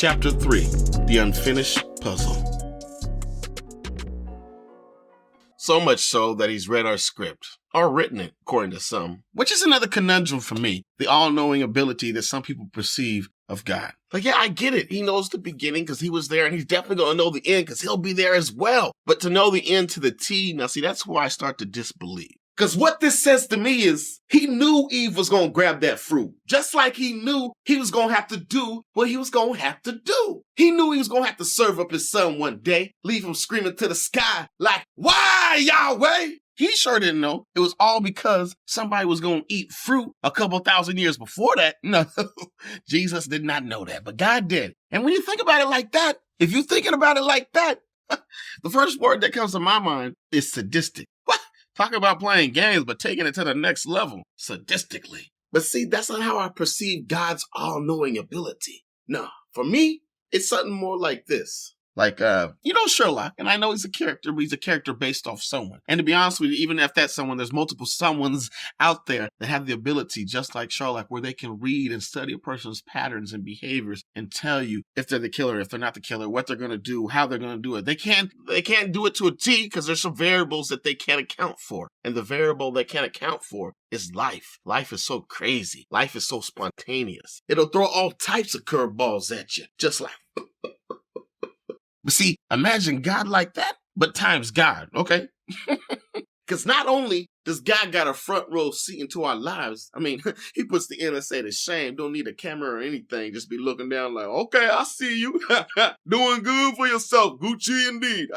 Chapter 3, The Unfinished Puzzle. So much so that he's read our script, or written it, according to some, which is another conundrum for me, the all-knowing ability that some people perceive of God. Like, yeah, I get it. He knows the beginning because he was there, and he's definitely going to know the end because he'll be there as well. But to know the end to the T, now see, that's where I start to disbelieve. Because what this says to me is he knew Eve was going to grab that fruit. Just like he knew he was going to have to do what he was going to have to do. He knew he was going to have to serve up his son one day, leave him screaming to the sky like, "Why, Yahweh?" He sure didn't know. It was all because somebody was going to eat fruit a couple thousand years before that. No, Jesus did not know that, but God did. And when you think about it like that, if you're thinking about it like that, the first word that comes to my mind is sadistic. What? Talk about playing games, but taking it to the next level, sadistically. But see, that's not how I perceive God's all-knowing ability. No, for me, it's something more like this. Like, Sherlock, and I know he's a character, but he's a character based off someone. And to be honest with you, even if that's someone, there's multiple someones out there that have the ability, just like Sherlock, where they can read and study a person's patterns and behaviors and tell you if they're the killer, if they're not the killer, what they're going to do, how they're going to do it. They can't do it to a T because there's some variables that they can't account for. And the variable they can't account for is life. Life is so crazy. Life is so spontaneous. It'll throw all types of curveballs at you, just like... But see, imagine God like that, but times God, okay? Because not only does God got a front row seat into our lives, I mean, he puts the NSA to shame, don't need a camera or anything, just be looking down like, okay, I see you. Doing good for yourself, Gucci indeed.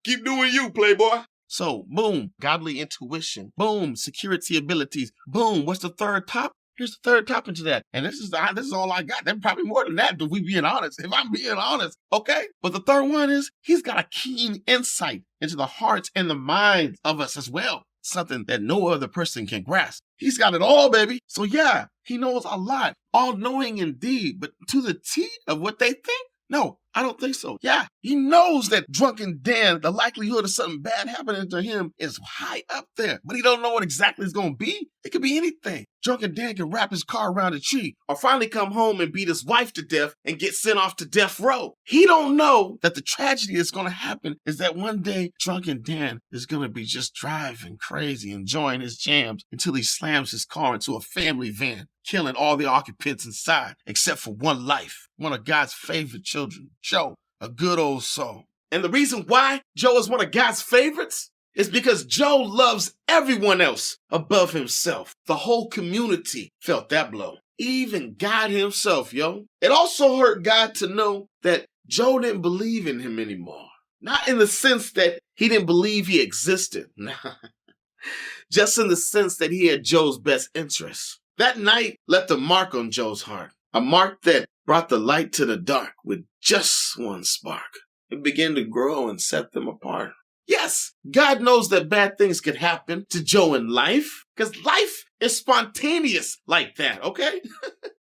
Keep doing you, playboy. So, boom, godly intuition. Boom, security abilities. Boom, what's the third top? Here's the third topping to that. And this is all I got. There's probably more than that, if we being honest. If I'm being honest, okay? But the third one is he's got a keen insight into the hearts and the minds of us as well. Something that no other person can grasp. He's got it all, baby. So yeah, he knows a lot. All-knowing indeed, but to the T of what they think? No, I don't think so. Yeah, he knows that Drunken Dan, the likelihood of something bad happening to him is high up there, but he don't know what exactly it's going to be. It could be anything. Drunken Dan can wrap his car around a tree or finally come home and beat his wife to death and get sent off to death row. He don't know that the tragedy that's going to happen is that one day Drunken Dan is going to be just driving crazy, enjoying his jams until he slams his car into a family van, killing all the occupants inside, except for one life, one of God's favorite children, Joe, a good old soul. And the reason why Joe is one of God's favorites is because Joe loves everyone else above himself. The whole community felt that blow. Even God himself, yo. It also hurt God to know that Joe didn't believe in him anymore. Not in the sense that he didn't believe he existed. Just in the sense that he had Joe's best interests. That night left a mark on Joe's heart. A mark that brought the light to the dark with just one spark. It began to grow and set them apart. Yes, God knows that bad things could happen to Joe in life, because life is spontaneous like that, okay?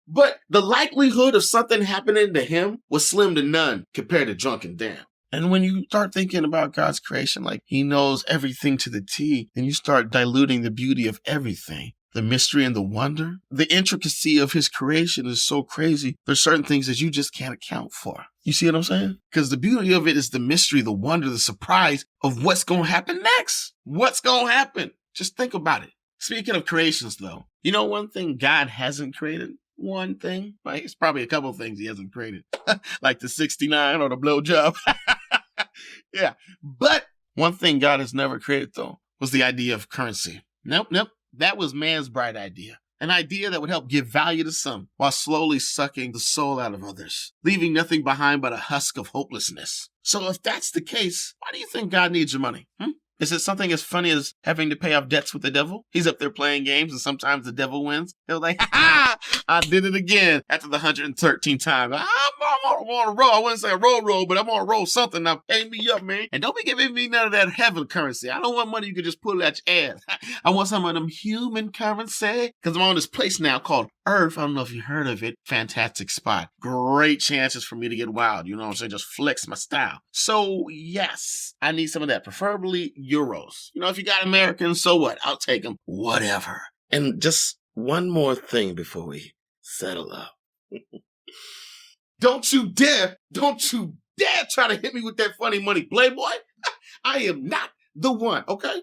But the likelihood of something happening to him was slim to none compared to Drunken Dan. And when you start thinking about God's creation, like he knows everything to the T, then you start diluting the beauty of everything. The mystery and the wonder, the intricacy of his creation is so crazy. There's certain things that you just can't account for. You see what I'm saying? Because the beauty of it is the mystery, the wonder, the surprise of what's going to happen next. What's going to happen? Just think about it. Speaking of creations, though, you know one thing God hasn't created? One thing? Like, it's probably a couple of things he hasn't created. Like the 69 or the blowjob. Yeah. But one thing God has never created, though, was the idea of currency. Nope. That was man's bright idea. An idea that would help give value to some while slowly sucking the soul out of others, leaving nothing behind but a husk of hopelessness. So if that's the case, why do you think God needs your money? Is it something as funny as having to pay off debts with the devil? He's up there playing games and sometimes the devil wins. He'll like, I did it again after the 113th time. I'm on a roll. I wouldn't say a roll, but I'm on a roll something. Now pay me up, man. And don't be giving me none of that heaven currency. I don't want money you can just pull at your ass. I want some of them human currency because I'm on this place now called Earth. I don't know if you heard of it. Fantastic spot. Great chances for me to get wild. You know what I'm saying? Just flex my style. So yes, I need some of that, preferably euros. You know, if you got Americans, so what? I'll take them. Whatever. And just one more thing before we settle up. Don't you dare try to hit me with that funny money, Playboy. I am not the one, okay?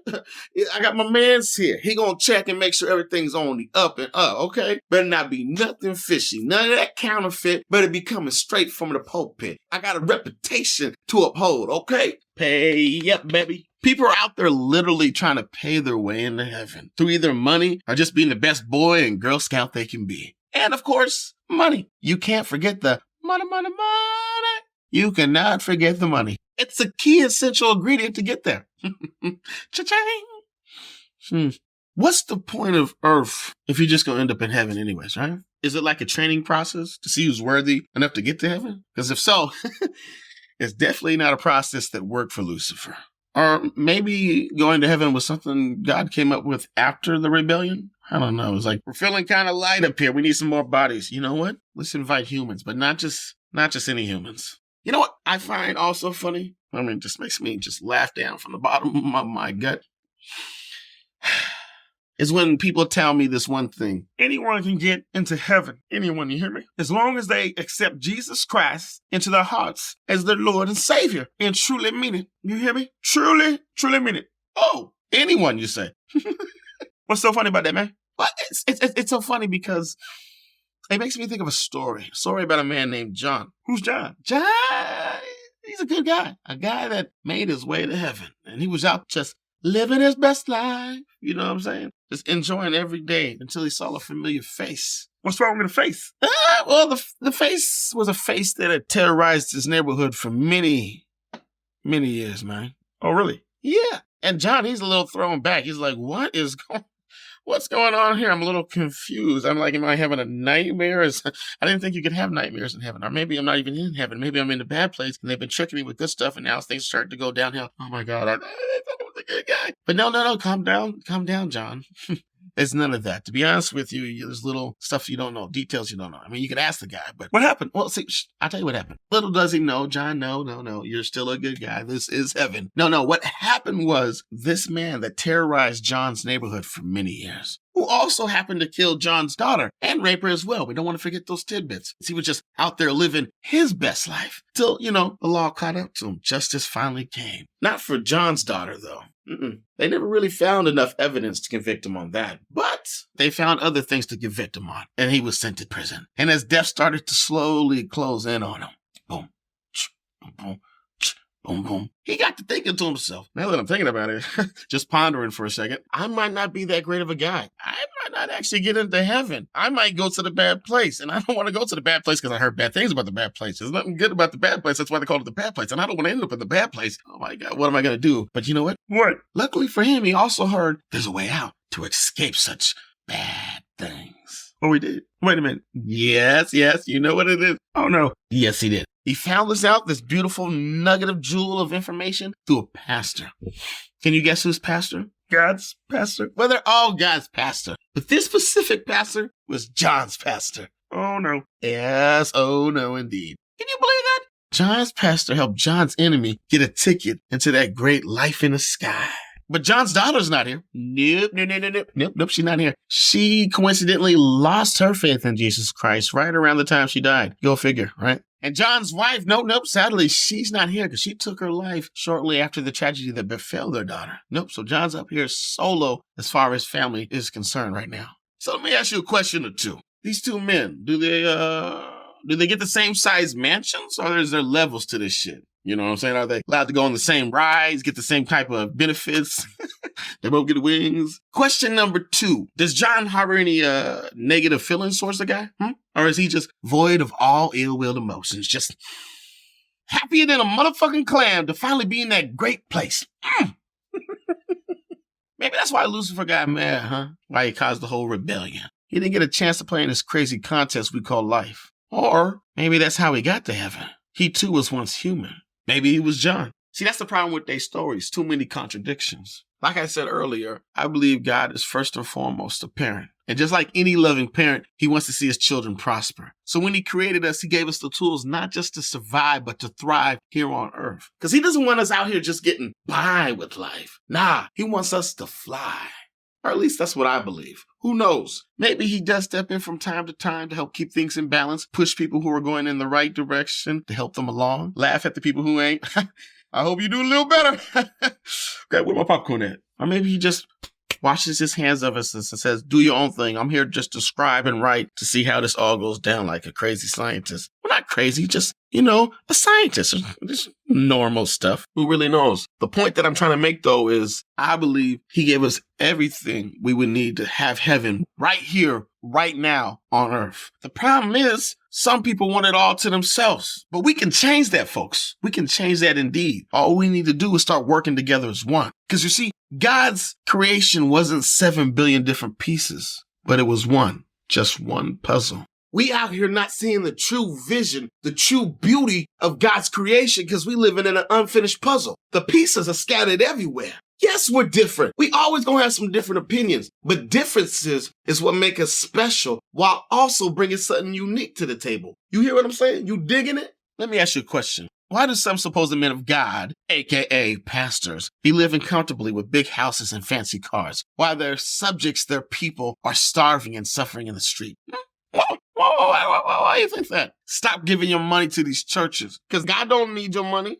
I got my man's here. He gonna check and make sure everything's on the up and up, okay? Better not be nothing fishy. None of that counterfeit. Better be coming straight from the pulpit. I got a reputation to uphold, okay? Pay up, baby. People are out there literally trying to pay their way into heaven through either money or just being the best boy and Girl Scout they can be. And of course, money. You can't forget the money, money, money. You cannot forget the money. It's a key essential ingredient to get there. Cha-ching. What's the point of earth if you're just going to end up in heaven anyways, right? Is it like a training process to see who's worthy enough to get to heaven? Because if so, it's definitely not a process that worked for Lucifer. Or maybe going to heaven was something God came up with after the rebellion? I don't know. It's like, we're feeling kind of light up here. We need some more bodies. You know what? Let's invite humans, but not just any humans. You know what I find also funny? I mean, it just makes me just laugh down from the bottom of my gut. Is when people tell me this one thing. Anyone can get into heaven. Anyone, you hear me? As long as they accept Jesus Christ into their hearts as their Lord and Savior and truly mean it. You hear me? Truly mean it. Oh, anyone, you say. What's so funny about that, man? Well, it's so funny because it makes me think of a story about a man named John. Who's John? John, he's a good guy. A guy that made his way to heaven. And he was out just living his best life. You know what I'm saying? Just enjoying every day until he saw a familiar face. What's wrong with the face? Well, the face was a face that had terrorized his neighborhood for many years, man. Oh, really? Yeah. And John, he's a little thrown back. He's like, what's going on here? I'm a little confused. I'm like, am I having a nightmare? I didn't think you could have nightmares in heaven. Or maybe I'm not even in heaven. Maybe I'm in a bad place and they've been tricking me with good stuff and now things start to go downhill. Oh my God, I thought I was a good guy. But no, calm down, John. There's none of that. To be honest with you, there's little stuff you don't know, details you don't know. I mean, you could ask the guy, but what happened? Well, see, I'll tell you what happened. Little does he know, John, no, you're still a good guy. This is heaven. No, what happened was this man that terrorized John's neighborhood for many years, who also happened to kill John's daughter and rape her as well. We don't want to forget those tidbits. He was just out there living his best life till, the law caught up to him. Justice finally came. Not for John's daughter, though. They never really found enough evidence to convict him on that. But they found other things to convict him on. And he was sent to prison. And as death started to slowly close in on him, boom, boom, boom, boom, boom. He got to thinking to himself, now that I'm thinking about it, just pondering for a second, I might not be that great of a guy. I might not actually get into heaven. I might go to the bad place. And I don't want to go to the bad place because I heard bad things about the bad place. There's nothing good about the bad place. That's why they call it the bad place. And I don't want to end up in the bad place. Oh my God, what am I going to do? But you know what? What? Luckily for him, he also heard there's a way out to escape such bad things. Oh, he did? Wait a minute. Yes, you know what it is. Oh no. Yes, he did. He found this beautiful nugget of jewel of information through a pastor. Can you guess who's pastor? God's pastor. Well, they're all God's pastor. But this specific pastor was John's pastor. Oh, no. Yes, oh, no, indeed. Can you believe that? John's pastor helped John's enemy get a ticket into that great life in the sky. But John's daughter's not here. Nope, she's not here. She coincidentally lost her faith in Jesus Christ right around the time she died. Go figure, right? And John's wife, sadly, she's not here because she took her life shortly after the tragedy that befell their daughter. So John's up here solo as far as family is concerned right now. So let me ask you a question or two. These two men, do they get the same size mansions or is there levels to this shit? You know what I'm saying? Are they allowed to go on the same rides, get the same type of benefits? They both get wings. Question number 2. Does John harbor any negative feelings towards the guy? Or is he just void of all ill-will emotions? Just happier than a motherfucking clam to finally be in that great place. Maybe that's why Lucifer got mad, huh? Why he caused the whole rebellion. He didn't get a chance to play in this crazy contest we call life. Or maybe that's how he got to heaven. He too was once human. Maybe he was John. See, that's the problem with their stories. Too many contradictions. Like I said earlier, I believe God is first and foremost a parent. And just like any loving parent, he wants to see his children prosper. So when he created us, he gave us the tools not just to survive, but to thrive here on earth. Because he doesn't want us out here just getting by with life. Nah, he wants us to fly. Or at least that's what I believe. Who knows? Maybe he does step in from time to time to help keep things in balance, push people who are going in the right direction to help them along, laugh at the people who ain't. I hope you do a little better. Okay, where my popcorn at? Or maybe he just washes his hands of us and says, do your own thing. I'm here just to scribe and write to see how this all goes down like a crazy scientist. Well, not crazy, just, a scientist. Just normal stuff. Who really knows? The point that I'm trying to make, though, is I believe he gave us everything we would need to have heaven right here, right now on earth. The problem is some people want it all to themselves, but we can change that, folks. We can change that indeed. All we need to do is start working together as one. Because you see, God's creation wasn't 7 billion different pieces, but it was one, just one puzzle. We out here not seeing the true vision, the true beauty of God's creation because we living in an unfinished puzzle. The pieces are scattered everywhere. Yes, we're different. We always gonna have some different opinions, but differences is what make us special while also bringing something unique to the table. You hear what I'm saying? You digging it? Let me ask you a question. Why do some supposed men of God, aka pastors, be living comfortably with big houses and fancy cars, while their subjects, their people, are starving and suffering in the street? Why do you think that? Stop giving your money to these churches, because God don't need your money.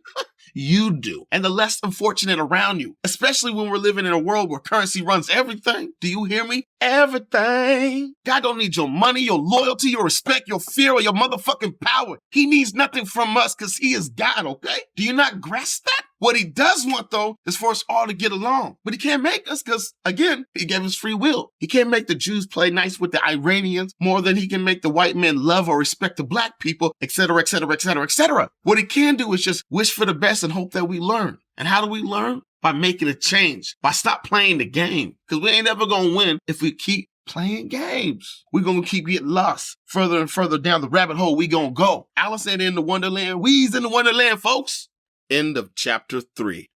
You do. And the less unfortunate around you, especially when we're living in a world where currency runs everything. Do you hear me? Everything. God don't need your money, your loyalty, your respect, your fear, or your motherfucking power. He needs nothing from us because he is God, okay? Do you not grasp that? What he does want, though, is for us all to get along. But he can't make us because, again, he gave us free will. He can't make the Jews play nice with the Iranians more than he can make the white men love or respect the black people, etc., etc., etc., etc. What he can do is just wish for the best and hope that we learn. And how do we learn? By making a change. By stop playing the game. Because we ain't ever going to win if we keep playing games. We're going to keep getting lost. Further and further down the rabbit hole we going to go. Alice ain't in the Wonderland. We's in the Wonderland, folks. End of chapter 3.